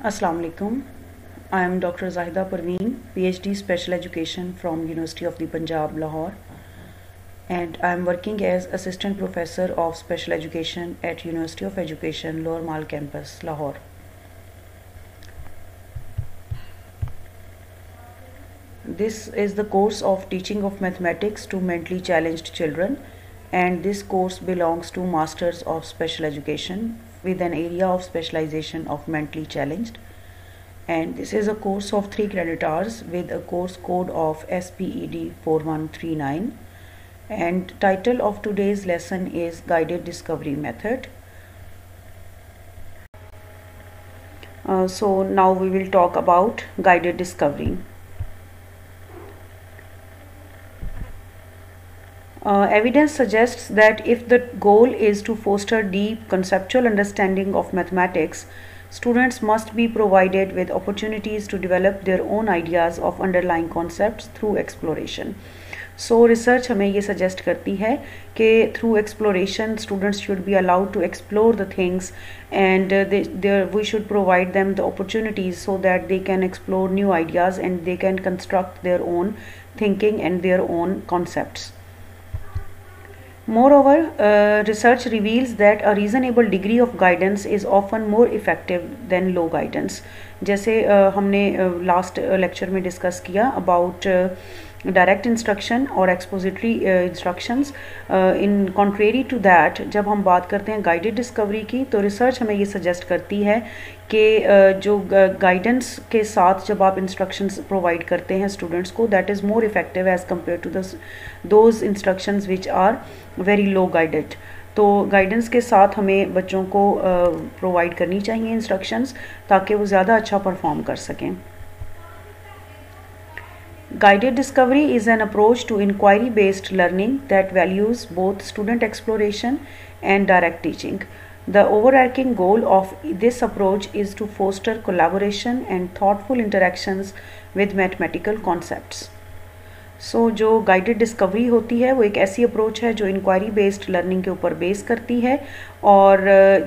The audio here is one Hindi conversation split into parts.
Assalamu alaikum. I am Dr. Zahida Parveen, PhD Special Education from University of the Punjab, Lahore, and I am working as Assistant Professor of Special Education at University of Education, Lower Mall Campus, Lahore. This is the course of teaching of mathematics to mentally challenged children, and this course belongs to Masters of Special Education with an area of specialization of mentally challenged. And this is a course of 3 credit hours with a course code of SPED 4139, and title of today's lesson is Guided Discovery Method. So now we will talk about guided discovery. Evidence suggests that if the goal is to foster deep conceptual understanding of mathematics, students must be provided with opportunities to develop their own ideas of underlying concepts through exploration. So research हमें ये suggest करती है कि through exploration students should be allowed to explore the things, and we should provide them the opportunities so that they can explore new ideas and they can construct their own thinking and their own concepts. Moreover, research reveals that a reasonable degree of guidance is often more effective than low guidance. जैसे हमने last lecture में discuss किया about direct instruction और expository instructions. In contrary to that, जब हम बात करते हैं guided discovery की, तो research हमें ये suggest करती है कि जो guidance के साथ जब आप instructions provide करते हैं students को, that is more effective as compared to those instructions which are very low guided. तो गाइडेंस के साथ हमें बच्चों को प्रोवाइड करनी चाहिए इंस्ट्रक्शंस ताकि वो ज़्यादा अच्छा परफॉर्म कर सकें. Guided discovery is an approach to inquiry-based learning that values both student exploration and direct teaching. The overarching goal of this approach is to foster collaboration and thoughtful interactions with mathematical concepts. जो गाइडेड डिस्कवरी होती है वो एक ऐसी अप्रोच है जो इंक्वायरी बेस्ड लर्निंग के ऊपर बेस करती है, और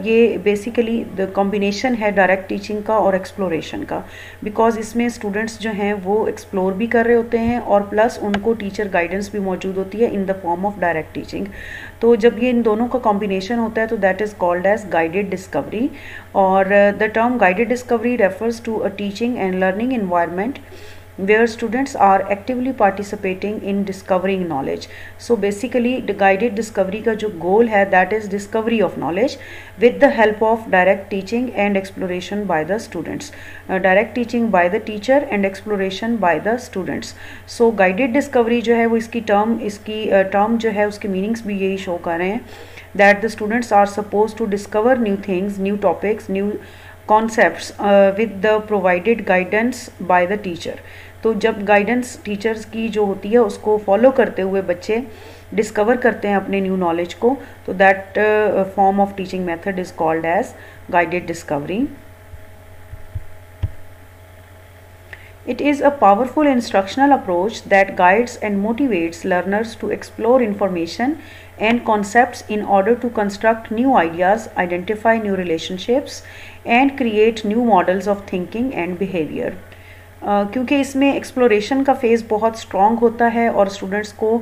ये बेसिकली द कॉम्बिनेशन है डायरेक्ट टीचिंग का और एक्सप्लोरेशन का, बिकॉज इसमें स्टूडेंट्स जो हैं वो एक्सप्लोर भी कर रहे होते हैं और प्लस उनको टीचर गाइडेंस भी मौजूद होती है in the form of direct teaching. तो जब ये इन दोनों का कॉम्बिनेशन होता है तो that is called as guided discovery. और the term guided discovery refers to a teaching and learning environment where students are actively participating in discovering knowledge. So basically the guided discovery का जो goal है that is discovery of knowledge with the help of direct teaching and exploration by the students. Direct teaching by the teacher and exploration by the students. So guided discovery जो है वो इसकी term जो है उसके meanings भी यही show कर रहे हैं that the students are supposed to discover new things, new topics, new concepts with the provided guidance by the teacher. तो जब गाइडेंस टीचर्स की जो होती है उसको फॉलो करते हुए बच्चे डिस्कवर करते हैं अपने न्यू नॉलेज को, तो that form of teaching method is called as guided discovery. It is a powerful instructional approach that guides and motivates learners to explore information and concepts in order to construct new ideas, identify new relationships, and create new models of thinking and behavior. क्योंकि इसमें एक्सप्लोरेशन का फेज़ बहुत स्ट्रॉन्ग होता है और स्टूडेंट्स को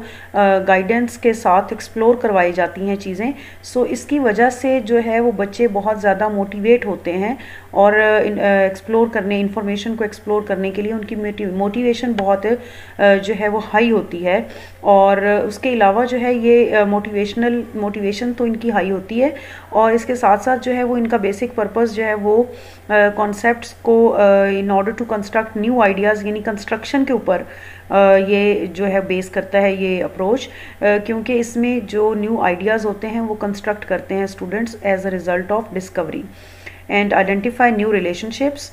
गाइडेंस के साथ एक्सप्लोर करवाई जाती हैं चीज़ें, सो इसकी वजह से जो है वो बच्चे बहुत ज़्यादा मोटिवेट होते हैं और एक्सप्लोर करने इंफॉर्मेशन को एक्सप्लोर करने के लिए उनकी मोटिवेशन बहुत जो है वो हाई होती है. और उसके अलावा जो है ये मोटिवेशन तो इनकी हाई होती है, और इसके साथ साथ जो है वो इनका बेसिक पर्पस जो है वो कॉन्सेप्ट्स को in order to construct new ideas यानी कंस्ट्रक्शन के ऊपर ये जो है बेस करता है ये अप्रोच, क्योंकि इसमें जो न्यू आइडियाज़ होते हैं वो कंस्ट्रक्ट करते हैं students as a result of discovery. And identify new relationships,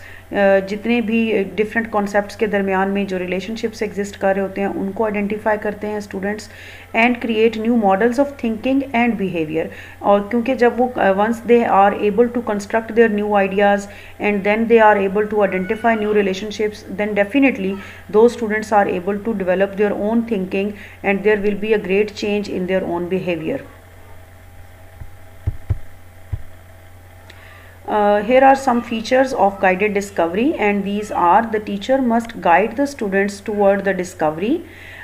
जितने भी डिफरेंट कॉन्सेप्ट्स के दरमियान में जो रिलेशनशिप्स एग्जिस्ट कर रहे होते हैं उनको आइडेंटिफाई करते हैं students. And create new models of thinking and behaviour, और क्योंकि जब वो once they are able to construct their new ideas and then they are able to identify new relationships, then definitely though students are able to develop their own thinking and there will be a great change in their own behaviour. Here are some features of guided discovery, and these are: the teacher must guide the students toward the discovery.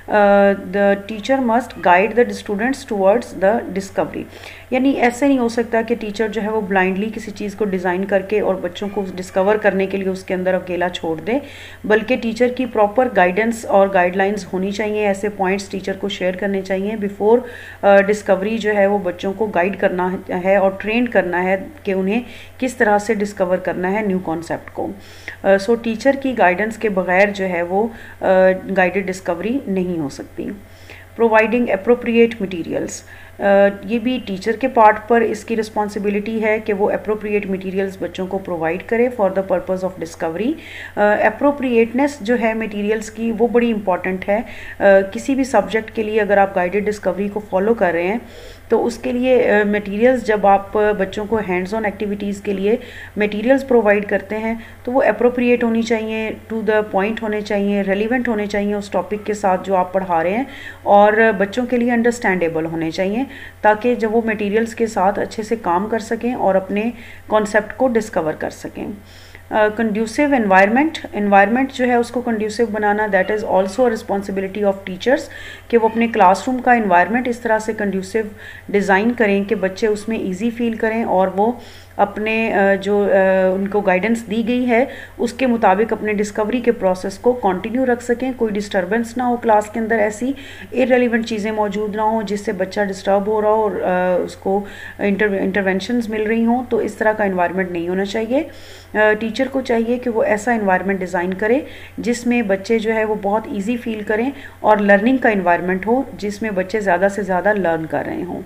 The teacher must guide the students towards the discovery. यानी ऐसे नहीं हो सकता कि टीचर जो है वो ब्लाइंडली किसी चीज़ को डिज़ाइन करके और बच्चों को डिस्कवर करने के लिए उसके अंदर अकेला छोड़ दे, बल्कि टीचर की प्रॉपर गाइडेंस और गाइडलाइंस होनी चाहिए। ऐसे पॉइंट्स टीचर को शेयर करने चाहिए बिफोर डिस्कवरी जो है वो बच्चों को गाइड करना है और ट्रेन करना है कि उन्हें किस तरह से डिस्कवर करना है न्यू कॉन्सेप्ट को। सो टीचर की गाइडेंस के बगैर जो है वो गाइडेड डिस्कवरी नहीं हो सकती। प्रोवाइडिंग अप्रोप्रिएट मटीरियल्स, ये भी टीचर के पार्ट पर इसकी रिस्पॉन्सिबिलिटी है कि वो अप्रोप्रिएट मटेरियल्स बच्चों को प्रोवाइड करे for the purpose of discovery. Appropriateness जो है मटेरियल्स की वो बड़ी इंपॉर्टेंट है। किसी भी सब्जेक्ट के लिए अगर आप गाइडेड डिस्कवरी को फॉलो कर रहे हैं तो उसके लिए मटेरियल्स, जब आप बच्चों को हैंड्स ऑन एक्टिविटीज़ के लिए मटेरियल्स प्रोवाइड करते हैं तो वो अप्रोप्रिएट होनी चाहिए, टू द पॉइंट होने चाहिए, रेलिवेंट होने चाहिए उस टॉपिक के साथ जो आप पढ़ा रहे हैं, और बच्चों के लिए अंडरस्टैंडेबल होने चाहिए, ताकि जब वो मटेरियल्स के साथ अच्छे से काम कर सकें और अपने कॉन्सेप्ट को डिस्कवर कर सकें। कंड्यूसिव एनवायरनमेंट जो है उसको conducive banana, that is also responsibility of teachers कि वो अपने क्लासरूम का एनवायरनमेंट इस तरह से कंड्यूसिव डिज़ाइन करें कि बच्चे उसमें ईजी फील करें और वो अपने जो उनको गाइडेंस दी गई है उसके मुताबिक अपने डिस्कवरी के प्रोसेस को कंटिन्यू रख सकें। कोई डिस्टर्बेंस ना हो क्लास के अंदर, ऐसी इररेलेवेंट चीज़ें मौजूद ना हो जिससे बच्चा डिस्टर्ब हो रहा हो और उसको इंटरवेंशंस मिल रही हों, तो इस तरह का एनवायरनमेंट नहीं होना चाहिए। टीचर को चाहिए कि वो ऐसा एनवायरनमेंट डिज़ाइन करे जिसमें बच्चे जो है वो बहुत ईजी फील करें और लर्निंग का एनवायरनमेंट हो जिसमें बच्चे ज़्यादा से ज़्यादा लर्न कर रहे हों।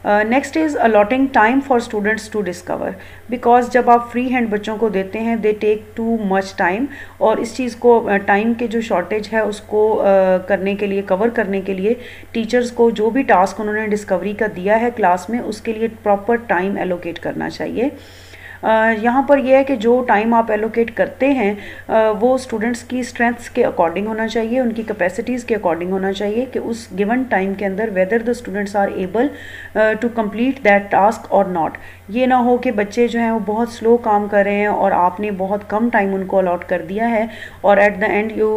Next is allotting time for students to discover, because जब आप फ्री हैंड बच्चों को देते हैं they take too much time, और इस चीज़ को टाइम के जो शॉर्टेज है उसको करने के लिए, कवर करने के लिए टीचर्स को जो भी टास्क उन्होंने डिस्कवरी का दिया है क्लास में उसके लिए प्रॉपर टाइम एलोकेट करना चाहिए। यहाँ पर यह है कि जो टाइम आप एलोकेट करते हैं वो स्टूडेंट्स की स्ट्रेंथ्स के अकॉर्डिंग होना चाहिए, उनकी कैपेसिटीज़ के अकॉर्डिंग होना चाहिए कि उस गिवन टाइम के अंदर whether the students are able to complete that task और नॉट। ये ना हो कि बच्चे जो हैं वो बहुत स्लो काम कर रहे हैं और आपने बहुत कम टाइम उनको अलॉट कर दिया है और at the end you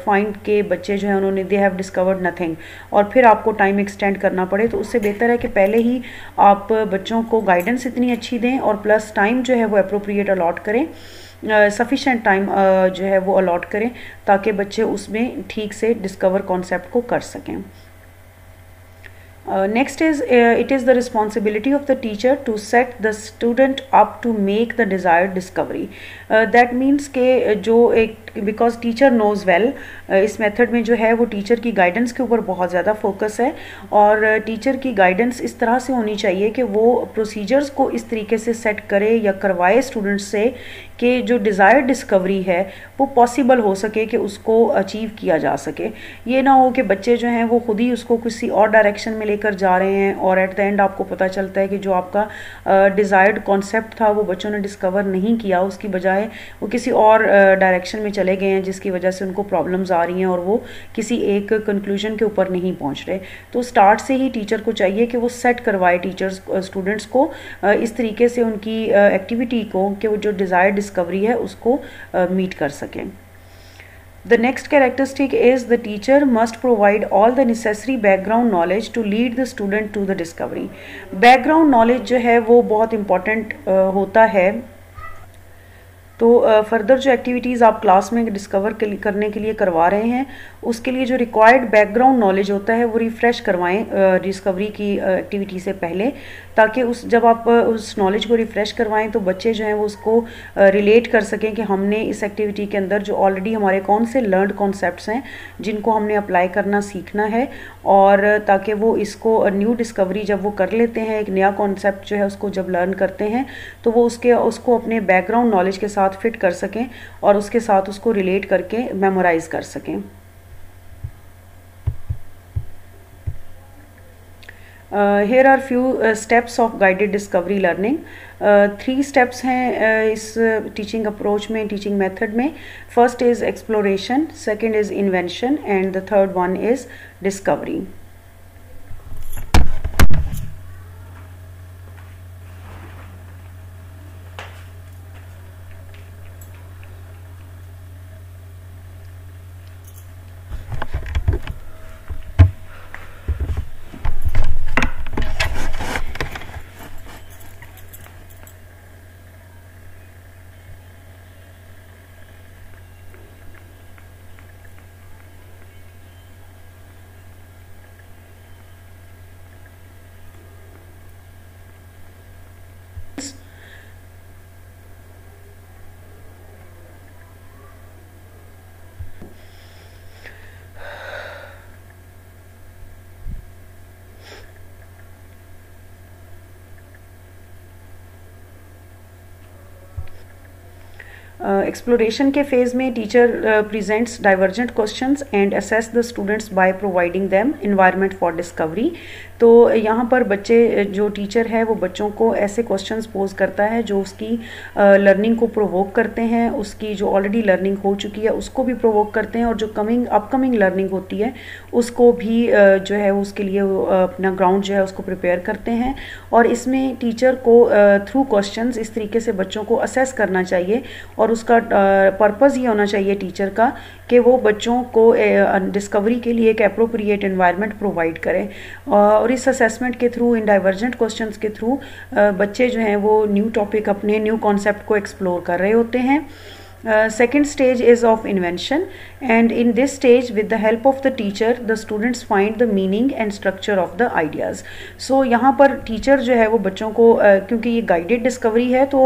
find के बच्चे जो हैं उन्होंने दे हैव डिस्कवर्ड नथिंग और फिर आपको टाइम एक्सटेंड करना पड़े। तो उससे बेहतर है कि पहले ही आप बच्चों को गाइडेंस इतनी अच्छी दें और प्लस टाइम जो है वो अप्रोप्रिएट अलॉट करें, सफिशेंट टाइम जो है वो अलॉट करें ताकि बच्चे उसमें ठीक से डिस्कवर कॉन्सेप्ट को कर सकें। Next is it is the responsibility of the teacher to set the student up to make the desired discovery. That means कि जो एक because teacher knows well, इस मेथड में जो है वो टीचर की गाइडेंस के ऊपर बहुत ज़्यादा फोकस है और टीचर की गाइडेंस इस तरह से होनी चाहिए कि वो प्रोसीजर्स को इस तरीके से सेट करे या करवाए स्टूडेंट्स से कि जो डिज़ायर्ड डिस्कवरी है वो पॉसिबल हो सके कि उसको अचीव किया जा सके। ये ना हो कि बच्चे जो हैं वो खुद ही उसको किसी और डायरेक्शन में लेकर जा रहे हैं और एट द एंड आपको पता चलता है कि जो आपका डिज़ायर्ड कॉन्सेप्ट था वो बच्चों ने डिस्कवर नहीं किया, उसकी बजाय वो किसी और डायरेक्शन में चले गए हैं जिसकी वजह से उनको प्रॉब्लम्स आ रही हैं और वो किसी एक कंक्लूजन के ऊपर नहीं पहुंच रहे। तो स्टार्ट से ही टीचर को चाहिए कि वो सेट करवाए टीचर्स स्टूडेंट्स को इस तरीके से उनकी एक्टिविटी को कि वो जो डिज़ायर्ड डिस्कवरी है उसको मीट कर सकें। The next characteristic is the teacher must provide all the necessary background knowledge to lead the student to the discovery. Background knowledge जो है वो बहुत important होता है। तो फर्दर जो एक्टिविटीज़ आप क्लास में डिस्कवर करने के लिए करवा रहे हैं उसके लिए जो रिक्वायर्ड बैकग्राउंड नॉलेज होता है वो रिफ़्रेश करवाएं डिस्कवरी की एक्टिविटी से पहले, ताकि जब आप उस नॉलेज को रिफ़्रेश करवाएं तो बच्चे जो हैं वो उसको रिलेट कर सकें कि हमने इस एक्टिविटी के अंदर जो ऑलरेडी हमारे कौन से लर्नड कॉन्सेप्ट्स हैं जिनको हमने अप्लाई करना सीखना है, और ताकि वो इसको न्यू डिस्कवरी जब वो कर लेते हैं, एक नया कॉन्सेप्ट जो है उसको जब लर्न करते हैं तो वो उसको अपने बैकग्राउंड नॉलेज के साथ फिट कर सकें और उसके साथ उसको रिलेट करके मेमोराइज कर सकें। Here are few steps of guided discovery learning. 3 steps हैं इस टीचिंग अप्रोच में, टीचिंग मेथड में। First is exploration, second is invention and the third one is discovery. Exploration के फेज़ में teacher presents divergent questions and assess the students by providing them environment for discovery. तो यहाँ पर बच्चे जो टीचर है वो बच्चों को ऐसे क्वेश्चंस पोज करता है जो उसकी लर्निंग को प्रोवोक करते हैं, उसकी जो ऑलरेडी लर्निंग हो चुकी है उसको भी प्रोवोक करते हैं, और जो अपकमिंग लर्निंग होती है उसको भी जो है उसके लिए अपना ग्राउंड जो है उसको प्रिपेयर करते हैं। और इसमें टीचर को थ्रू क्वेश्चंस इस तरीके से बच्चों को असेस करना चाहिए, और उसका पर्पस ये होना चाहिए टीचर का कि वो बच्चों को डिस्कवरी के लिए एक अप्रोप्रिएट एनवायरनमेंट प्रोवाइड करें। और इस असेसमेंट के थ्रू, इन डाइवर्जेंट क्वेश्चंस के थ्रू बच्चे जो हैं वो न्यू टॉपिक, अपने न्यू कॉन्सेप्ट को एक्सप्लोर कर रहे होते हैं। Second stage is of invention, and in this stage with the help of the teacher the students find the meaning and structure of the ideas. So यहाँ पर टीचर जो है वो बच्चों को क्योंकि ये गाइडेड डिस्कवरी है तो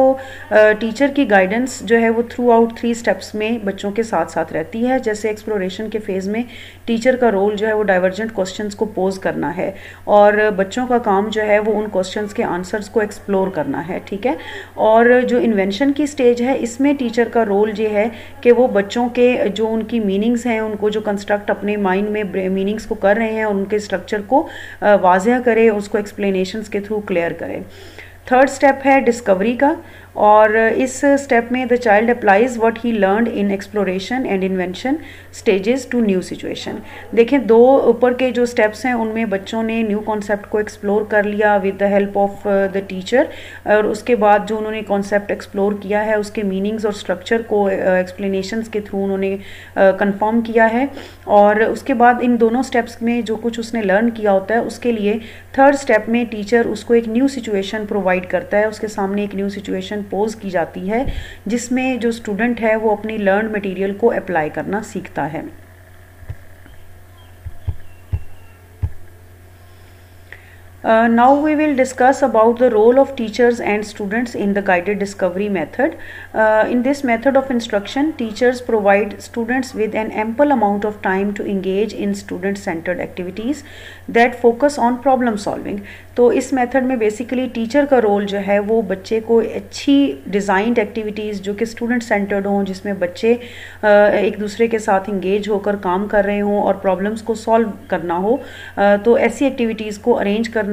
टीचर की गाइडेंस जो है वो थ्रू आउट 3 स्टेप्स में बच्चों के साथ साथ रहती है। जैसे एक्सप्लोरेशन के फेज़ में टीचर का रोल जो है वो डाइवर्जेंट क्वेश्चंस को पोज करना है, और बच्चों का काम जो है वो उन क्वेश्चंस के आंसर्स को एक्सप्लोर करना है, ठीक है। और जो इन्वेंशन की स्टेज है इसमें टीचर का रोल ये है कि वो बच्चों के जो उनकी मीनिंग्स हैं उनको जो कंस्ट्रक्ट अपने माइंड में मीनिंग्स को कर रहे हैं उनके स्ट्रक्चर को वाज़ेह करे, उसको एक्सप्लेनेशंस के थ्रू क्लियर करे। थर्ड स्टेप है डिस्कवरी का, और इस स्टेप में the child applies what he learned in exploration and invention stages to new situation. देखें, 2 ऊपर के जो स्टेप्स हैं उनमें बच्चों ने न्यू कॉन्सेप्ट को एक्सप्लोर कर लिया with the help of the teacher, और उसके बाद जो उन्होंने कॉन्सेप्ट एक्सप्लोर किया है उसके मीनिंग्स और स्ट्रक्चर को एक्सप्लेनेशंस के थ्रू उन्होंने कंफर्म किया है। और उसके बाद इन दोनों स्टेप्स में जो कुछ उसने लर्न किया होता है उसके लिए थर्ड स्टेप में टीचर उसको एक न्यू सिचुएशन प्रोवाइड करता है, उसके सामने एक न्यू सिचुएशन पोज की जाती है जिसमें जो स्टूडेंट है वो अपनी लर्न मटेरियल को अप्लाई करना सीखता है। Now we will discuss about the role of teachers and students in the guided discovery method. In this method of instruction, teachers provide students with an ample amount of time to engage in student-centered activities that focus on problem solving. तो इस मेथड में बेसिकली टीचर का रोल जो है वो बच्चे को अच्छी डिज़ाइंड एक्टिविटीज़ जो कि स्टूडेंट सेंटर्ड हों, जिसमें बच्चे एक दूसरे के साथ इंगेज होकर काम कर रहे हों और प्रॉब्लम्स को सॉल्व करना हो, तो ऐसी एक्टिविटीज़ को अरेंज करना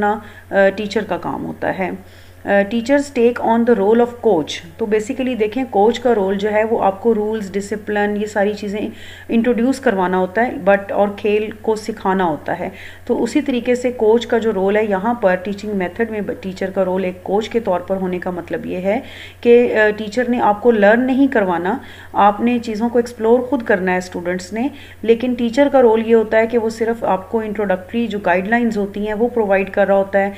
टीचर का काम होता है। Teachers take on the role of coach. तो बेसिकली देखें, कोच का रोल जो है वो आपको रूल्स, डिसिप्लिन, ये सारी चीज़ें इंट्रोड्यूस करवाना होता है और खेल को सिखाना होता है। तो उसी तरीके से कोच का जो रोल है यहाँ पर टीचिंग मेथड में टीचर का रोल एक कोच के तौर पर होने का मतलब ये है कि टीचर ने आपको लर्न नहीं करवाना, आपने चीज़ों को एक्सप्लोर खुद करना है स्टूडेंट्स ने, लेकिन टीचर का रोल ये होता है कि वो सिर्फ आपको इंट्रोडक्टरी जो गाइडलाइंस होती हैं वो प्रोवाइड कर रहा होता है,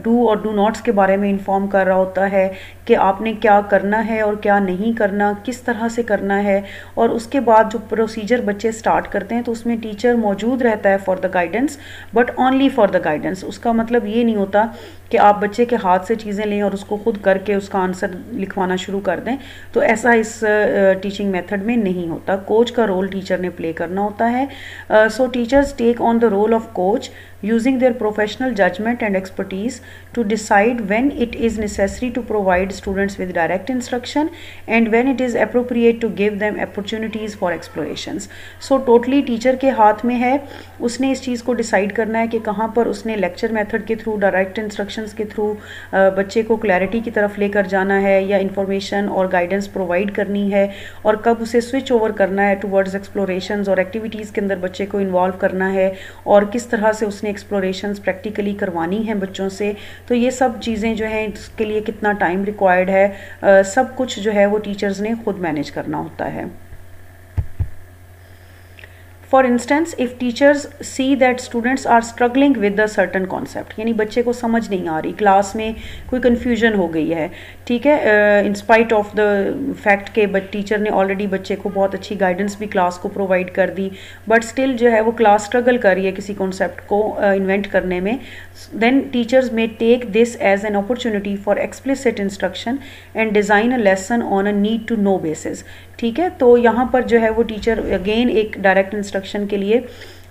डू और डू नॉट्स के बारे में इन्फॉर्म कर रहा होता है कि आपने क्या करना है और क्या नहीं करना, किस तरह से करना है। और उसके बाद जो प्रोसीजर बच्चे स्टार्ट करते हैं तो उसमें टीचर मौजूद रहता है for the guidance, but only for the guidance. उसका मतलब ये नहीं होता कि आप बच्चे के हाथ से चीज़ें लें और उसको खुद करके उसका आंसर लिखवाना शुरू कर दें, तो ऐसा इस टीचिंग मेथड में नहीं होता। कोच का रोल टीचर ने प्ले करना होता है। So teachers take on the role of coach using their professional judgment and expertise to decide when it is necessary to provide students with direct instruction and when it is appropriate to give them opportunities for explorations. So totally teacher के हाथ में है, उसने इस चीज़ को डिसाइड करना है कि कहाँ पर उसने लेक्चर मेथड के थ्रू, डायरेक्ट इंस्ट्रक्शंस के थ्रू बच्चे को क्लैरिटी की तरफ लेकर जाना है या इंफॉर्मेशन और गाइडेंस प्रोवाइड करनी है, और कब उसे स्विच ओवर करना है टुवर्ड्स एक्सप्लोरेशंस और एक्टिविटीज़ के अंदर बच्चे को इन्वॉल्व करना है, और किस तरह से उसने एक्सप्लोरेशंस प्रैक्टिकली करवानी है बच्चों से। तो ये सब चीज़ें जो हैं इसके लिए कितना टाइम रिक्वायर्ड है, सब कुछ जो है वो टीचर्स ने खुद मैनेज करना होता है। For instance, if teachers see that students are struggling with a certain concept, यानी बच्चे को समझ नहीं आ रही, क्लास में कोई confusion हो गई है, ठीक है, in spite of the fact के टीचर ने ऑलरेडी बच्चे को बहुत अच्छी गाइडेंस भी क्लास को प्रोवाइड कर दी, बट स्टिल जो है वो क्लास स्ट्रगल कर रही है किसी कॉन्सेप्ट को इन्वेंट करने में, then teachers may take this as an opportunity for explicit instruction and design a lesson on a need to know basis. ठीक है, तो यहाँ पर जो है वो टीचर अगेन एक डायरेक्ट इंस्ट्रक्शन के लिए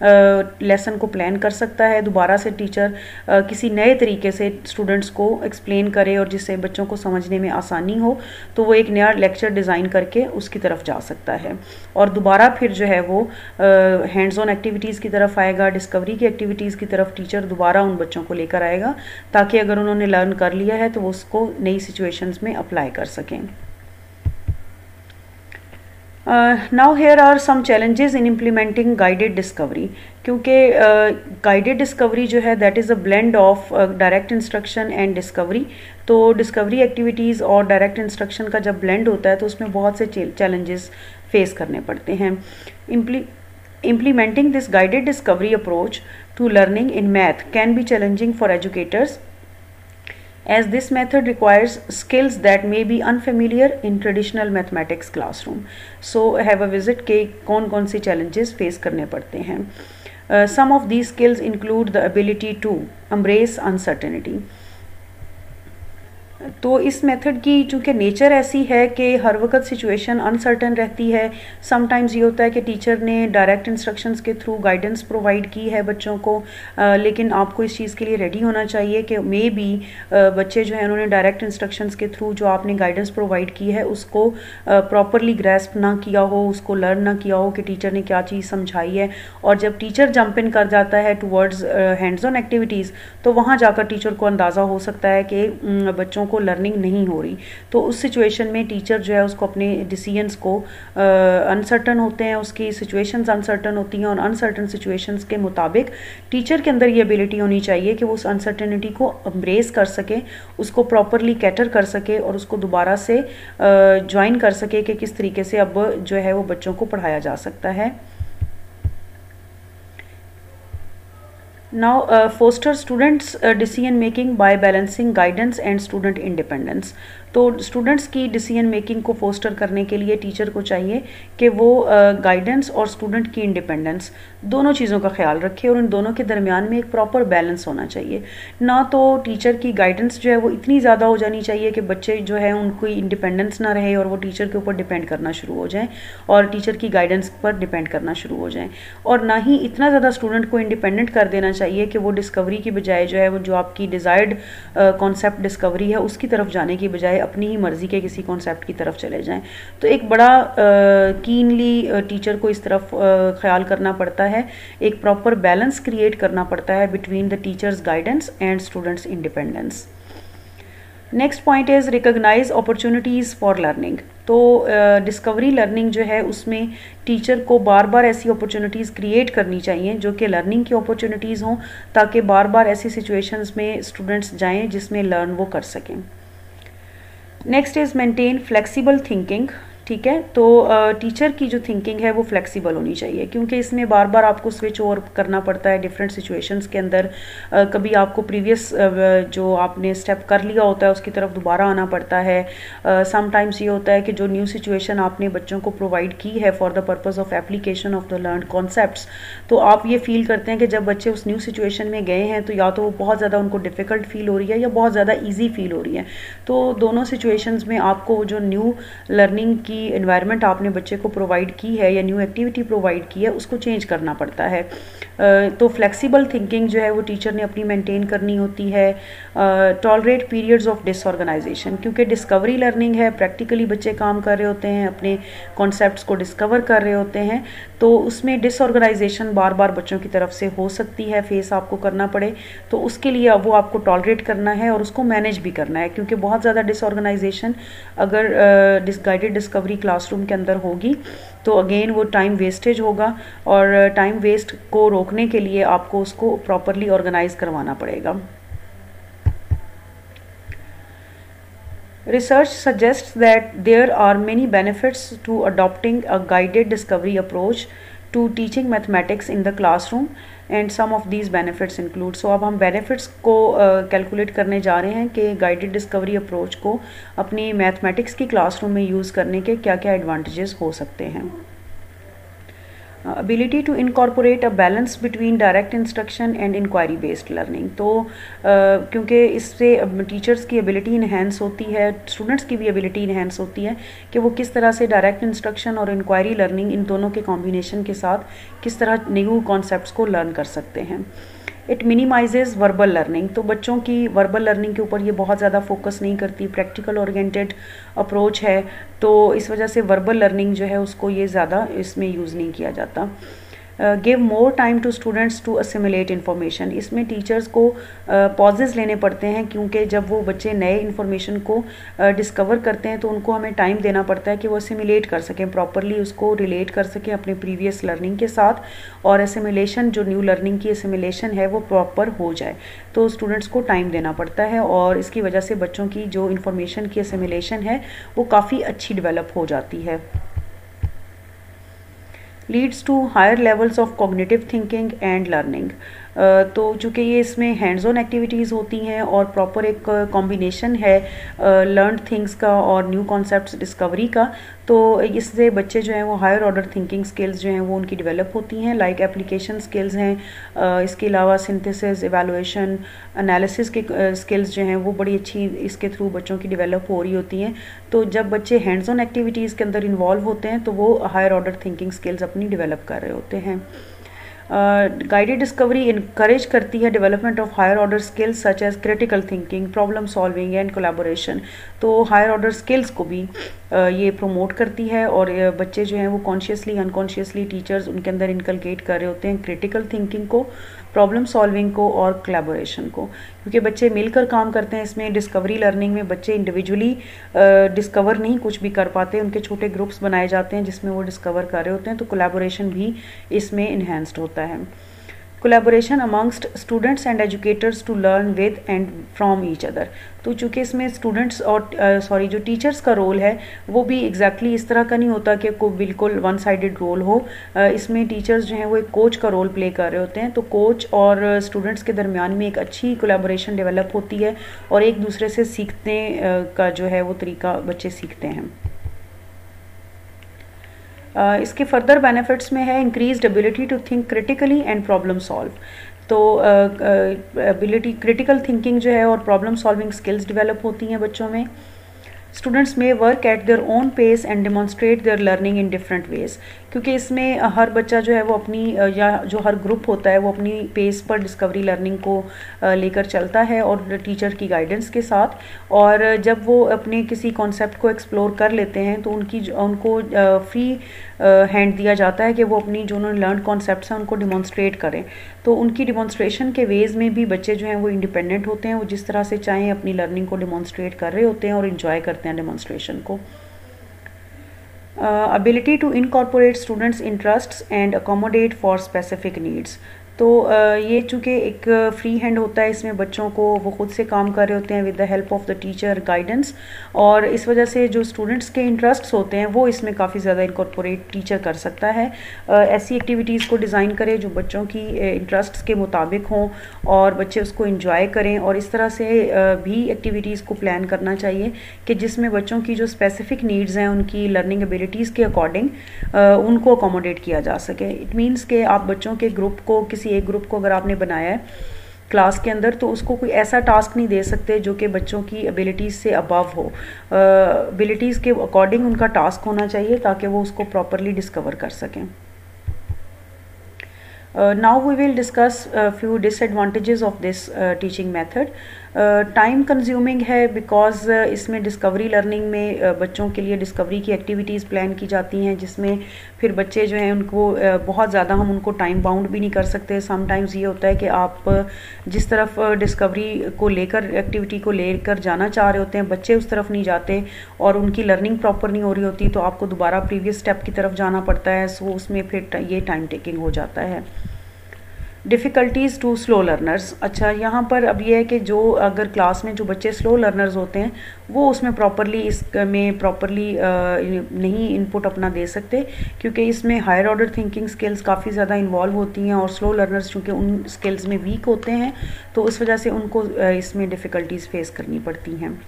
लेसन को प्लान कर सकता है, दोबारा से टीचर किसी नए तरीके से स्टूडेंट्स को एक्सप्लेन करे और जिससे बच्चों को समझने में आसानी हो, तो वो एक नया लेक्चर डिज़ाइन करके उसकी तरफ जा सकता है और दोबारा फिर जो है वो हैंड्स ऑन एक्टिविटीज़ की तरफ आएगा, डिस्कवरी की एक्टिविटीज़ की तरफ टीचर दोबारा उन बच्चों को लेकर आएगा, ताकि अगर उन्होंने लर्न कर लिया है तो वो उसको नई सिचुएशंस में अप्लाई कर सकें। Now here are some challenges in implementing guided discovery, क्योंकि गाइडेड डिस्कवरी जो है that is a blend of direct instruction and discovery. तो डिस्कवरी एक्टिविटीज़ और डायरेक्ट इंस्ट्रक्शन का जब ब्लेंड होता है तो उसमें बहुत से चैलेंजेस फेस करने पड़ते हैं। Implementing this guided discovery approach to learning in math can be challenging for educators, as this method requires skills that may be unfamiliar in traditional mathematics classroom. So have a visit के कौन-कौन से challenges face करने पड़ते हैं। Some of these skills include the ability to embrace uncertainty. तो इस मेथड की चूँकि नेचर ऐसी है कि हर वक्त सिचुएशन अनसर्टन रहती है। समटाइम्स ये होता है कि टीचर ने डायरेक्ट इंस्ट्रक्शंस के थ्रू गाइडेंस प्रोवाइड की है बच्चों को, लेकिन आपको इस चीज़ के लिए रेडी होना चाहिए कि मे बी बच्चे जो है उन्होंने डायरेक्ट इंस्ट्रक्शंस के थ्रू जो आपने गाइडेंस प्रोवाइड की है उसको प्रॉपरली ग्रैस्प ना किया हो, उसको लर्न ना किया हो कि टीचर ने क्या चीज़ समझाई है, और जब टीचर जंप इन कर जाता है टुवर्ड्स हैंड्स ऑन एक्टिविटीज़ तो वहाँ जाकर टीचर को अंदाज़ा हो सकता है कि बच्चों को लर्निंग नहीं हो रही। तो उस सिचुएशन में टीचर जो है उसको अपने डिसीजंस को अनसर्टन होते हैं, उसकी सिचुएशंस अनसर्टन होती हैं, और अनसर्टन सिचुएशंस के मुताबिक टीचर के अंदर ये एबिलिटी होनी चाहिए कि वो उस अनसर्टेनिटी को एम्ब्रेस कर सके, उसको प्रॉपरली कैटर कर सके और उसको दोबारा से ज्वाइन कर सके कि किस तरीके से अब जो है वो बच्चों को पढ़ाया जा सकता है। Now foster students decision making by balancing guidance and student independence. तो स्टूडेंट्स की डिसीजन मेकिंग को फोस्टर करने के लिए टीचर को चाहिए कि वो गाइडेंस और स्टूडेंट की इंडिपेंडेंस दोनों चीज़ों का ख्याल रखे और उन दोनों के दरमियान में एक प्रॉपर बैलेंस होना चाहिए। ना तो टीचर की गाइडेंस जो है वो इतनी ज़्यादा हो जानी चाहिए कि बच्चे जो है उनको इंडिपेंडेंस ना रहे और वो टीचर के ऊपर डिपेंड करना शुरू हो जाएं और टीचर की गाइडेंस पर डिपेंड करना शुरू हो जाएं, और ना ही इतना ज़्यादा स्टूडेंट को इंडिपेंडेंट कर देना चाहिए कि वो डिस्कवरी की बजाय जो है वो जो आपकी डिज़ायर्ड कॉन्सेप्ट डिस्कवरी है उसकी तरफ जाने की बजाय अपनी ही मर्जी के किसी कॉन्सेप्ट की तरफ चले जाएं। तो एक बड़ा कीनली टीचर को इस तरफ ख्याल करना पड़ता है, एक प्रॉपर बैलेंस क्रिएट करना पड़ता है between the teachers guidance and students independence. Next point is recognize opportunities for learning. तो डिस्कवरी लर्निंग जो है उसमें टीचर को बार बार ऐसी अपॉर्चुनिटीज़ क्रिएट करनी चाहिए जो कि लर्निंग की अपॉर्चुनिटीज़ हों, ताकि बार बार ऐसी सिचुएशंस में स्टूडेंट्स जाएं जिसमें लर्न वो कर सकें। Next is maintain flexible thinking. ठीक है, तो टीचर की जो थिंकिंग है वो फ्लेक्सिबल होनी चाहिए, क्योंकि इसमें बार बार आपको स्विच ओवर करना पड़ता है डिफरेंट सिचुएशंस के अंदर। कभी आपको प्रीवियस जो आपने स्टेप कर लिया होता है उसकी तरफ दोबारा आना पड़ता है। समटाइम्स ये होता है कि जो न्यू सिचुएशन आपने बच्चों को प्रोवाइड की है for the purpose of application of the learn concepts, तो आप ये फील करते हैं कि जब बच्चे उस न्यू सिचुएशन में गए हैं तो या तो वो बहुत ज़्यादा उनको डिफ़िकल्ट फील हो रही है या बहुत ज़्यादा ईजी फील हो रही है। तो दोनों सिचुएशंस में आपको जो न्यू लर्निंग की एनवायरनमेंट आपने बच्चे को प्रोवाइड की है या न्यू एक्टिविटी प्रोवाइड की है उसको चेंज करना पड़ता है। तो फ्लेक्सिबल थिंकिंग जो है वो टीचर ने अपनी मेंटेन करनी होती है। टॉलरेट पीरियड्स ऑफ डिसऑर्गेनाइजेशन, क्योंकि डिस्कवरी लर्निंग है, प्रैक्टिकली बच्चे काम कर रहे होते हैं, अपने कॉन्सेप्ट्स को डिस्कवर कर रहे होते हैं, तो उसमें डिसऑर्गेनाइजेशन बार बार बच्चों की तरफ से हो सकती है, फेस आपको करना पड़े। तो उसके लिए वो आपको टॉलरेट करना है और उसको मैनेज भी करना है, क्योंकि बहुत ज़्यादा डिसऑर्गेनाइजेशन अगर गाइडेड डिस्कवरी क्लासरूम के अंदर होगी तो अगेन वो टाइम वेस्टेज होगा, और टाइम वेस्ट को रोकने के लिए आपको उसको प्रॉपरली ऑर्गेनाइज करवाना पड़ेगा। Research suggests that there are many benefits to adopting a guided discovery approach to teaching mathematics in the classroom, and some of these benefits include. So अब हम benefits को कैलकुलेट करने जा रहे हैं कि guided discovery approach को अपनी मैथमेटिक्स की क्लासरूम में यूज़ करने के क्या क्या एडवांटेजेस हो सकते हैं। Ability to incorporate a balance between direct instruction and inquiry based learning. तो क्योंकि इससे टीचर्स की एबिलिटी इन्हेंस होती है, स्टूडेंट्स की भी एबिलिटी इन्हेंस होती है कि वो किस तरह से डायरेक्ट इंस्ट्रक्शन और इंक्वायरी लर्निंग इन दोनों के कॉम्बिनेशन के साथ किस तरह न्यू कॉन्सेप्ट्स को लर्न कर सकते हैं। It minimises verbal learning. तो बच्चों की वर्बल लर्निंग के ऊपर ये बहुत ज़्यादा फोकस नहीं करती, प्रैक्टिकल ओरिएंटेड अप्रोच है, तो इस वजह से वर्बल लर्निंग जो है उसको ये ज़्यादा इसमें यूज़ नहीं किया जाता। Give more time to students to assimilate information. इसमें टीचर्स को पॉजेज लेने पड़ते हैं, क्योंकि जब वो बच्चे नए इन्फॉर्मेशन को डिस्कवर करते हैं तो उनको हमें टाइम देना पड़ता है कि वो असिमुलेट कर सकें, प्रॉपरली उसको रिलेट कर सकें अपने प्रीवियस लर्निंग के साथ, और असिमुलेशन जो न्यू लर्निंग की असिमुलेशन है वो प्रॉपर हो जाए। तो स्टूडेंट्स को टाइम देना पड़ता है और इसकी वजह से बच्चों की जो इन्फॉर्मेशन की असिमुलेशन है वो काफ़ी अच्छी डेवलप हो जाती है। Leads to higher levels of cognitive thinking and learning. तो चूँकि ये इसमें हैंड्स ऑन एक्टिविटीज़ होती हैं और प्रॉपर एक कॉम्बिनेशन है लर्न थिंग्स का और न्यू कॉन्सेप्ट्स डिस्कवरी का, तो इससे बच्चे जो हैं वो हायर ऑर्डर थिंकिंग स्किल्स जो हैं वो उनकी डेवलप होती हैं, लाइक एप्लीकेशन स्किल्स हैं, इसके अलावा सिंथेसिस, इवैल्यूएशन, एनालिसिस के स्किल्स जो हैं वो बड़ी अच्छी इसके थ्रू बच्चों की डेवलप हो रही होती हैं। तो जब बच्चे हैंड्स ऑन एक्टिविटीज़ के अंदर इन्वॉल्व होते हैं तो वो हायर ऑर्डर थिंकिंग स्किल्स अपनी डेवलप कर रहे होते हैं। गाइडेड डिस्कवरी इनकरेज करती है development of higher order skills such as critical thinking, problem solving and collaboration. तो हायर ऑर्डर स्किल्स को भी ये प्रमोट करती है और बच्चे जो हैं वो कॉन्शियसली अनकॉन्शियसली टीचर्स उनके अंदर इनकलकेट कर रहे होते हैं क्रिटिकल थिंकिंग को, प्रॉब्लम सॉल्विंग को और कोलैबोरेशन को, क्योंकि बच्चे मिलकर काम करते हैं। इसमें डिस्कवरी लर्निंग में बच्चे इंडिविजुअली डिस्कवर नहीं कुछ भी कर पाते, उनके छोटे ग्रुप्स बनाए जाते हैं जिसमें वो डिस्कवर कर रहे होते हैं, तो कोलैबोरेशन भी इसमें इन्हेंस्ड होता है। Collaboration amongst students and educators to learn with and from each other. तो चूँकि इसमें स्टूडेंट्स और जो टीचर्स का रोल है वो भी एग्जैक्टली इस तरह का नहीं होता कि कोई बिल्कुल वन साइडेड रोल हो। इसमें टीचर्स जो हैं वो एक कोच का रोल प्ले कर रहे होते हैं, तो कोच और स्टूडेंट्स के दरमियान में एक अच्छी कोलैबोरेशन डेवलप होती है और एक दूसरे से सीखने का जो है वो तरीका बच्चे सीखते हैं। इसके फर्दर बेनिफिट्स में है increased ability to think critically and problem solve. तो एबिलिटी क्रिटिकल थिंकिंग जो है और प्रॉब्लम सॉल्विंग स्किल्स डेवलप होती हैं बच्चों में। स्टूडेंट्स में work at their own pace and demonstrate their learning in different ways, क्योंकि इसमें हर बच्चा जो है वो अपनी या जो हर ग्रुप होता है वो अपनी पेस पर डिस्कवरी लर्निंग को लेकर चलता है और टीचर की गाइडेंस के साथ, और जब वो अपने किसी कॉन्सेप्ट को एक्सप्लोर कर लेते हैं तो उनको फ्री हैंड दिया जाता है कि वो अपनी जो उन्होंने लर्न कॉन्सेप्ट्स हैं उनको डिमॉन्स्ट्रेट करें। तो उनकी डिमॉन्स्ट्रेशन के वेज में भी बच्चे जो हैं वो इंडिपेंडेंट होते हैं, वो जिस तरह से चाहें अपनी लर्निंग को डिमॉन्स्ट्रेट कर रहे होते हैं और इन्जॉय करते हैं डेमोन्स्ट्रेशन को। ability to incorporate students' interests and accommodate for specific needs. तो ये चूँकि एक फ्री हैंड होता है, इसमें बच्चों को वो खुद से काम कर रहे होते हैं with the help of the teacher guidance, और इस वजह से जो स्टूडेंट्स के इंटरेस्ट्स होते हैं वो इसमें काफ़ी ज़्यादा इनकॉर्पोरेट टीचर कर सकता है। ऐसी एक्टिविटीज़ को डिज़ाइन करें जो बच्चों की इंटरेस्ट्स के मुताबिक हों और बच्चे उसको इंजॉय करें, और इस तरह से भी एक्टिविटीज़ को प्लान करना चाहिए कि जिसमें बच्चों की जो स्पेसिफिक नीड्स हैं उनकी लर्निंग एबिलिटीज़ के अकॉर्डिंग उनको अकोमोडेट किया जा सके। इट मीन्स कि आप बच्चों के ग्रुप को एक ग्रुप को अगर आपने बनाया है क्लास के अंदर तो उसको कोई ऐसा टास्क नहीं दे सकते जो कि बच्चों की एबिलिटीज़ से अबव हो। एबिलिटीज़ के अकॉर्डिंग उनका टास्क होना चाहिए ताकि वो उसको प्रॉपरली डिस्कवर कर सकें। Now we will discuss a few disadvantages of this teaching method. Time consuming है बिकॉज इसमें डिस्कवरी लर्निंग में बच्चों के लिए डिस्कवरी की एक्टिविटीज़ प्लान की जाती हैं जिसमें फिर बच्चे जो हैं उनको बहुत ज़्यादा हम उनको टाइम बाउंड भी नहीं कर सकते। समटाइम्स ये होता है कि आप जिस तरफ डिस्कवरी को लेकर एक्टिविटी को लेकर जाना चाह रहे होते हैं बच्चे उस तरफ नहीं जाते और उनकी लर्निंग प्रॉपर नहीं हो रही होती, तो आपको दोबारा प्रीवियस स्टेप की तरफ जाना पड़ता है। सो उसमें फिर ये टाइम टेकिंग हो जाता है। Difficulties to slow learners. अच्छा, यहाँ पर अब ये है कि जो अगर क्लास में जो बच्चे स्लो लर्नर्स होते हैं वो उसमें प्रॉपरली नहीं इनपुट अपना दे सकते क्योंकि इसमें हायर ऑर्डर थिंकिंग स्किल्स काफ़ी ज़्यादा इन्वॉल्व होती हैं और स्लो लर्नर्स चूँकि उन स्किल्स में वीक होते हैं तो उस वजह से उनको इसमें डिफ़िकल्टीज़ फेस करनी पड़ती हैं।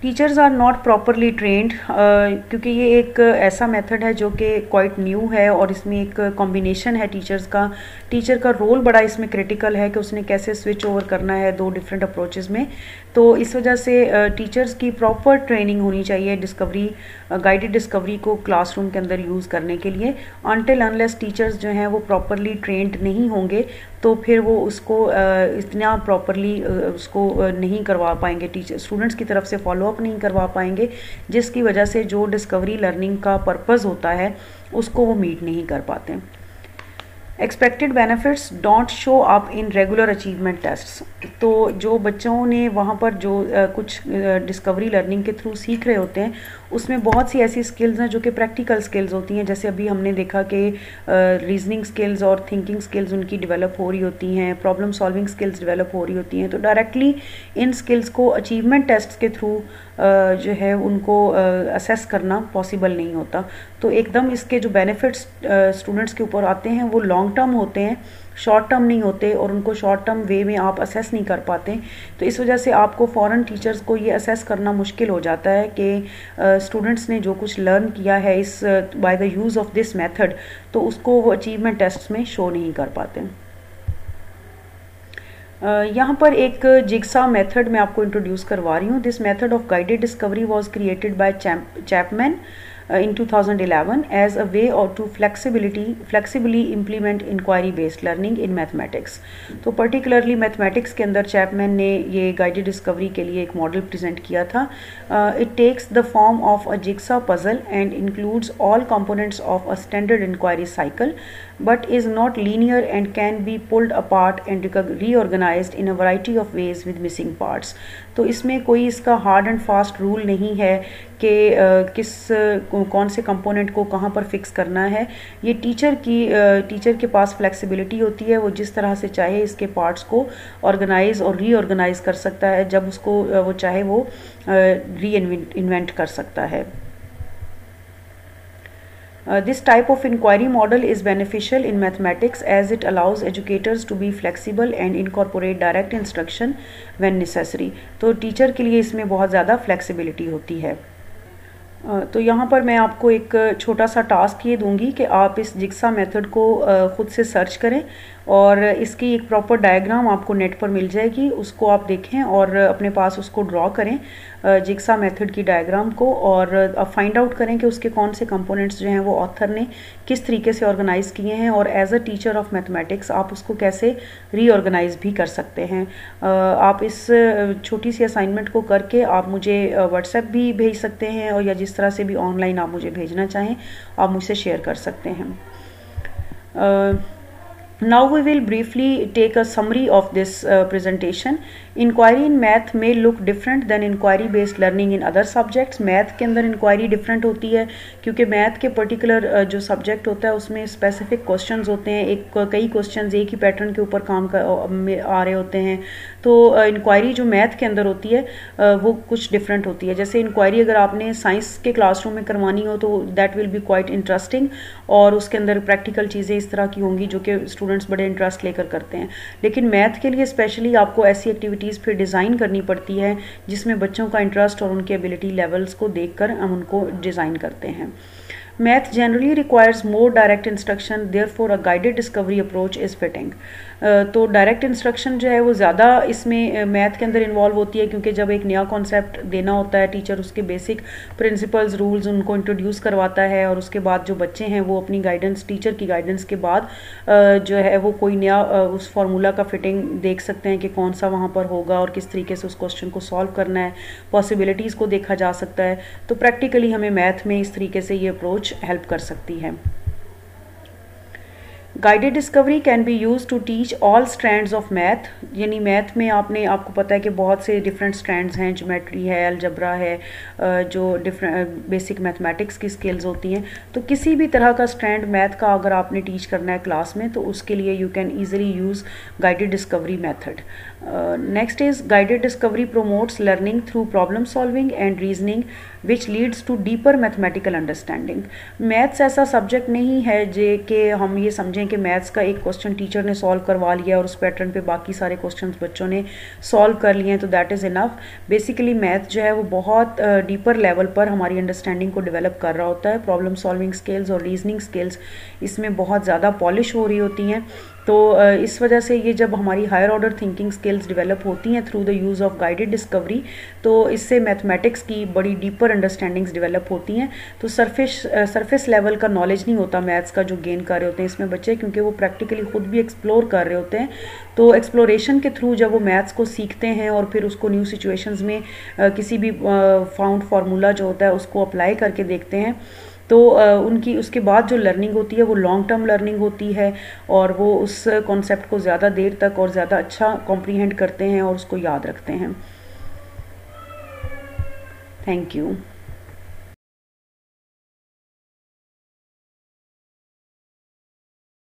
Teachers are not properly trained, क्योंकि ये एक ऐसा मेथड है जो कि क्वाइट न्यू है और इसमें एक कॉम्बिनेशन है टीचर का रोल बड़ा इसमें क्रिटिकल है कि उसने कैसे स्विच ओवर करना है दो डिफरेंट अप्रोचेस में। तो इस वजह से टीचर्स की प्रॉपर ट्रेनिंग होनी चाहिए गाइडेड डिस्कवरी को क्लासरूम के अंदर यूज़ करने के लिए। अनटिल अनलेस टीचर्स जो हैं वो प्रॉपरली ट्रेंड नहीं होंगे तो फिर वो उसको इतना प्रॉपरली उसको नहीं करवा पाएंगे, टीचर स्टूडेंट्स की तरफ से फॉलोअप नहीं करवा पाएंगे, जिसकी वजह से जो डिस्कवरी लर्निंग का पर्पज़ होता है उसको वो मीट नहीं कर पाते। Expected benefits don't show up in regular achievement tests. तो जो बच्चों ने वहाँ पर जो कुछ डिस्कवरी लर्निंग के थ्रू सीख रहे होते हैं उसमें बहुत सी ऐसी स्किल्स हैं जो कि प्रैक्टिकल स्किल्स होती हैं। जैसे अभी हमने देखा कि रीजनिंग स्किल्स और थिंकिंग स्किल्स उनकी डेवलप हो रही होती हैं, प्रॉब्लम सॉल्विंग स्किल्स डेवलप हो रही होती हैं। तो डायरेक्टली इन स्किल्स को अचीवमेंट टेस्ट के थ्रू जो है उनको असेस करना पॉसिबल नहीं होता। तो एकदम इसके जो बेनिफिट्स स्टूडेंट्स के ऊपर आते हैं वो लॉन्ग टर्म होते हैं, शॉर्ट टर्म नहीं होते, और उनको शॉर्ट टर्म वे में आप असेस नहीं कर पाते। तो इस वजह से आपको फ़ौरन टीचर्स को ये असेस करना मुश्किल हो जाता है कि स्टूडेंट्स ने जो कुछ लर्न किया है इस by the use of this method, तो उसको वो अचीवमेंट टेस्ट में शो नहीं कर पाते। यहाँ पर एक जिग्सा मेथड मैं आपको इंट्रोड्यूस करवा रही हूँ। This method of guided discovery was created by Chapman in 2011 as a way or to flexibly implement inquiry based learning in mathematics। तो particularly mathematics के अंदर चैपमैन ने ये guided discovery के लिए एक मॉडल प्रेजेंट किया था। It takes the form of a jigsaw puzzle and includes all components of a standard inquiry cycle but is not linear and can be pulled apart and reorganized in a variety of ways with missing parts। तो इसमें कोई इसका हार्ड एंड फास्ट रूल नहीं है कि कौन से कंपोनेंट को कहाँ पर फिक्स करना है। ये टीचर के पास फ्लेक्सिबिलिटी होती है, वो जिस तरह से चाहे इसके पार्ट्स को ऑर्गेनाइज और रीऑर्गेनाइज कर सकता है, जब उसको वो चाहे वो इन्वेंट कर सकता है। This type of inquiry model is beneficial in mathematics as it allows educators to be flexible and incorporate direct instruction when necessary। तो टीचर के लिए इसमें बहुत ज़्यादा फ्लेक्सिबिलिटी होती है। तो यहाँ पर मैं आपको एक छोटा सा टास्क ये दूंगी कि आप इस जिग्सा मेथड को ख़ुद से सर्च करें और इसकी एक प्रॉपर डायग्राम आपको नेट पर मिल जाएगी, उसको आप देखें और अपने पास उसको ड्रॉ करें जिग्सा मेथड की डायग्राम को, और अब फाइंड आउट करें कि उसके कौन से कंपोनेंट्स जो हैं वो ऑथर ने किस तरीके से ऑर्गेनाइज किए हैं, और as a teacher of mathematics आप उसको कैसे रीऑर्गेनाइज भी कर सकते हैं। आप इस छोटी सी असाइनमेंट को करके आप मुझे व्हाट्सएप भी भेज सकते हैं, और या जिस तरह से भी ऑनलाइन आप मुझे भेजना चाहें आप मुझसे शेयर कर सकते हैं। Now we will briefly take a summary of this presentation। Inquiry in math may look different than inquiry based learning in other subjects। Math के अंदर इंक्वायरी डिफरेंट होती है क्योंकि मैथ के पर्टिकुलर जो सब्जेक्ट होता है उसमें स्पेसिफिक क्वेश्चंस होते हैं, कई क्वेश्चंस एक ही पैटर्न के ऊपर आ रहे होते हैं। तो इंक्वायरी जो मैथ के अंदर होती है वो कुछ डिफरेंट होती है। जैसे इंक्वायरी अगर आपने साइंस के क्लासरूम में करवानी हो तो that will be quite interesting, और उसके अंदर प्रैक्टिकल चीज़ें इस तरह की होंगी जो कि स्टूडेंट्स बड़े इंटरेस्ट लेकर करते हैं। लेकिन मैथ के लिए स्पेशली आपको ऐसी एक्टिविटीज़ फिर डिज़ाइन करनी पड़ती है जिसमें बच्चों का इंटरेस्ट और उनके एबिलिटी लेवल्स को देखकर हम उनको डिज़ाइन करते हैं। Math generally requires more direct instruction, therefore a guided discovery approach is fitting। तो डायरेक्ट इंस्ट्रक्शन जो है वो ज़्यादा इसमें मैथ के अंदर इन्वॉल्व होती है, क्योंकि जब एक नया कॉन्सेप्ट देना होता है टीचर उसके बेसिक प्रिंसिपल्स रूल्स उनको इंट्रोड्यूस करवाता है, और उसके बाद जो बच्चे हैं वो अपनी गाइडेंस टीचर की गाइडेंस के बाद जो है वो कोई नया उस फार्मूला का फिटिंग देख सकते हैं कि कौन सा वहाँ पर होगा और किस तरीके से उस क्वेश्चन को सॉल्व करना है, पॉसिबिलिटीज़ को देखा जा सकता है। तो प्रैक्टिकली हमें मैथ में इस तरीके से ये अप्रोच हेल्प कर सकती है। Guided discovery can be use to teach all strands of math, यानी मैथ में आपको पता है कि बहुत से डिफरेंट स्ट्रैंड्स हैं, ज्योमेट्री है, अलजबरा है, जो डिफरेंट बेसिक मैथमेटिक्स की स्किल्स होती हैं। तो किसी भी तरह का स्ट्रैंड मैथ का अगर आपने टीच करना है क्लास में तो उसके लिए you can easily use guided discovery method. Next is guided discovery promotes learning through problem solving and reasoning which leads to deeper mathematical understanding. Maths ऐसा सब्जेक्ट नहीं है जे कि हम ये समझें हैं कि मैथ्स का एक क्वेश्चन टीचर ने सॉल्व करवा लिया और उस पैटर्न पे बाकी सारे क्वेश्चंस बच्चों ने सॉल्व कर लिए हैं, तो that is enough. Basically math जो है वो बहुत डीपर लेवल पर हमारी अंडरस्टैंडिंग को डेवलप कर रहा होता है। प्रॉब्लम सॉल्विंग स्किल्स और रीजनिंग स्किल्स इसमें बहुत ज़्यादा पॉलिश हो रही होती हैं। तो इस वजह से ये जब हमारी higher order thinking skills develop होती हैं through the use of guided discovery, तो इससे मैथमेटिक्स की बड़ी डीपर अंडरस्टैंडिंग्स डेवलप होती हैं। तो सरफेस लेवल का नॉलेज नहीं होता मैथ्स का जो गेन कर रहे होते हैं इसमें बच्चे, क्योंकि वो प्रैक्टिकली खुद भी एक्सप्लोर कर रहे होते हैं। तो एक्सप्लोरेशन के थ्रू जब वो मैथ्स को सीखते हैं और फिर उसको न्यू सिचुएशंस में किसी भी फाउंड फार्मूला जो होता है उसको अप्लाई करके देखते हैं, तो उनकी उसके बाद जो लर्निंग होती है वो लॉन्ग टर्म लर्निंग होती है और वो उस कॉन्सेप्ट को ज़्यादा देर तक और ज़्यादा अच्छा कॉम्प्रीहेंड करते हैं और उसको याद रखते हैं। Thank you.